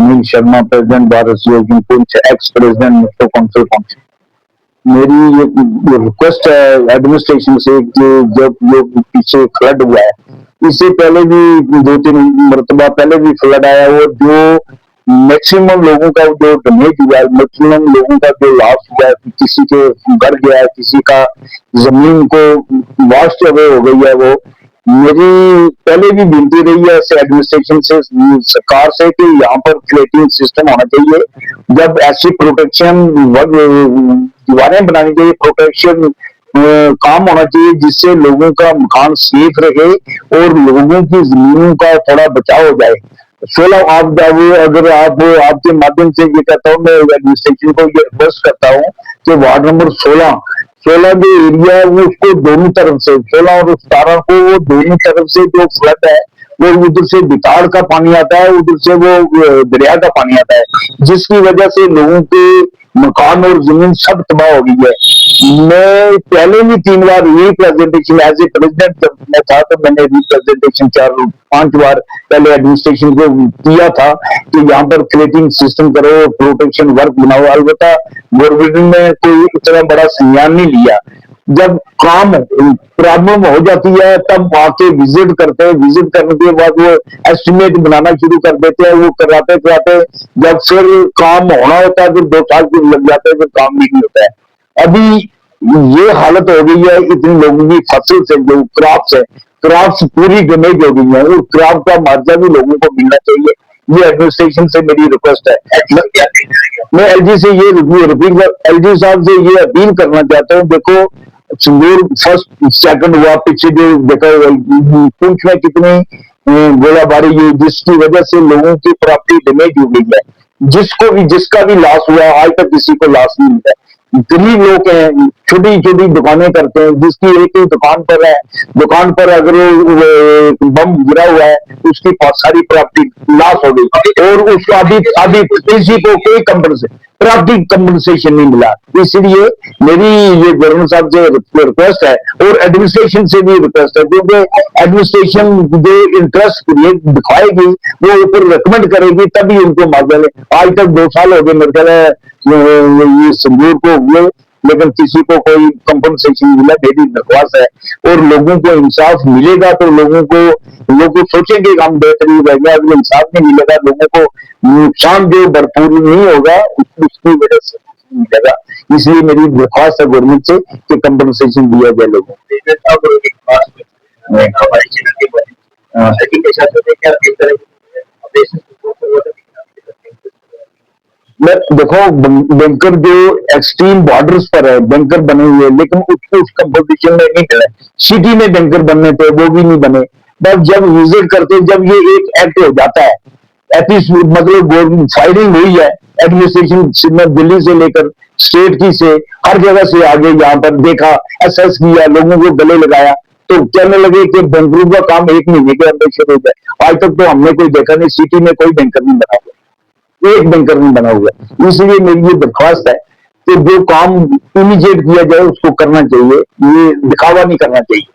Sunil Sharma, president bar association Poonch, ex president metro council Poonch. मेरी ये request है एडमिनिस्ट्रेशन से कि जब ये पीछे फ्लड हुआ है, इससे पहले भी 2-3 मरतबा पहले भी फ्लड आया, और जो मैक्सिमम लोगों का जो डैमेज हुआ है, मैक्सिमम लोगों का जो लॉस हुआ है, किसी के घर गया है, किसी का जमीन को वॉश अवे हो गई है, वो मेरी पहले भी विनती रही है एडमिनिस्ट्रेशन से, सरकार से, कि यहाँ पर क्रिएटिंग सिस्टम होना चाहिए। जब ऐसी प्रोटेक्शन दीवारें बनानी चाहिए, प्रोटेक्शन काम होना चाहिए, जिससे लोगों का मकान सेफ रहे और लोगों की जमीनों का थोड़ा बचाव हो जाए। 16 आप अगर आप आपके माध्यम से ये कहता हूँ, मैं एडमिनिस्ट्रेशन को ये रिक्वेस्ट करता हूँ कि वार्ड नंबर 16 जो एरिया है वो उसको दोनों तरफ से 16 और 17 को वो दोनों तरफ से जो फ्लड है, वो उधर से बिताड़ का पानी आता है, उधर से वो दरिया का पानी आता है, जिसकी वजह से लोगों के मकान और जमीन सब तबाह हो गई है। मैं पहले भी 3 बार यही प्रेजेंटेशन एज ए प्रेसिडेंट जब मैं था, तो मैंने रिप्रेजेंटेशन 4-5 बार पहले एडमिनिस्ट्रेशन को किया था कि यहाँ पर क्रिएटिंग सिस्टम करो, प्रोटेक्शन वर्क बनाओ। अलबत्ता गवर्नमेंट ने कोई इतना बड़ा संज्ञान नहीं लिया। जब काम प्रॉब्लम हो जाती है तब आके विजिट करते हैं, विजिट करने के बाद वो एस्टिमेट बनाना शुरू कर देते हैं, वो कराते कराते जब फिर काम होना होता है फिर 2 साल लग जाते हैं, फिर काम नहीं होता है। अभी ये हालत हो गई है इतने लोगों की फसल से, जो क्रॉप्स पूरी डैमेज हो गई है, उस क्रॉप का मुआवजा भी लोगों को मिलना चाहिए। ये एडमिनिस्ट्रेशन से मेरी रिक्वेस्ट है। मैं एलजी से ये एलजी साहब से ये अपील करना चाहता हूँ, देखो संगरूर फर्स्ट सेकंड हुआ, पीछे जो देखा पुंछ में कितनी गोलाबारी हुई, जिसकी वजह से लोगों की प्रॉपर्टी डैमेज हो गई है। जिसका भी लॉस हुआ, आज तक किसी को लॉस नहीं मिला। गरीब लोग हैं, छोटी छोटी दुकानें करते हैं, जिसकी एक ही दुकान पर है, दुकान पर अगर बम गिरा हुआ है, उसकी बहुत सारी प्रॉपर्टी लॉस हो गई, और उसको अभी किसी को कोई प्रॉपर्टी कंपनसेशन नहीं मिला। इसलिए मेरी ये गवर्नर साहब से रिक्वेस्ट है और एडमिनिस्ट्रेशन से भी रिक्वेस्ट है, क्योंकि एडमिनिस्ट्रेशन जो इंटरेस्ट दिखाएगी वो ऊपर रिकमेंड करेगी, तभी उनको मुआवजा ले। आज तक 2 साल हो गए मेरे ख्याल है ये संगरूर को हुए, लेकिन किसी को कोई कंपनसेशन मिला, मेरी दरख्वास्त है। और लोगों को इंसाफ मिलेगा तो लोग सोचेंगे हम बेहतरीन रहेगा, अगर इंसाफ नहीं मिलेगा लोगों को नुकसान जो भरपूर नहीं होगा उसकी वजह से मिलेगा। इसलिए मेरी दरख्वास्त है गवर्नमेंट से कि कंपनसेशन दिया जाए लोगों को। देखो बैंकर जो एक्सट्रीम बॉर्डर्स पर है बैंकर बने हुए, लेकिन उसको उस कंपटीशन में नहीं मिला। सिटी में बैंकर बनने थे वो भी नहीं बने। बस जब विजिट करते, जब ये एक एक्ट हो जाता है, मतलब फायरिंग हुई है एडमिनिस्ट्रेशन में, दिल्ली से लेकर स्टेट की से हर जगह से आगे यहाँ पर देखा, एसएस किया, लोगों को गले लगाया, तो कहने लगे कि बैंकरों का काम 1 महीने के अंदर शुरू हो जाए। आज तक तो हमने कोई देखा नहीं, सिटी में कोई बैंकर नहीं बना हुआ, एक बैंकर नहीं बना हुआ। इसलिए मेरी ये दरख्वास्त है कि जो काम इमीडिएट किया जाए उसको करना चाहिए, ये दिखावा नहीं करना चाहिए।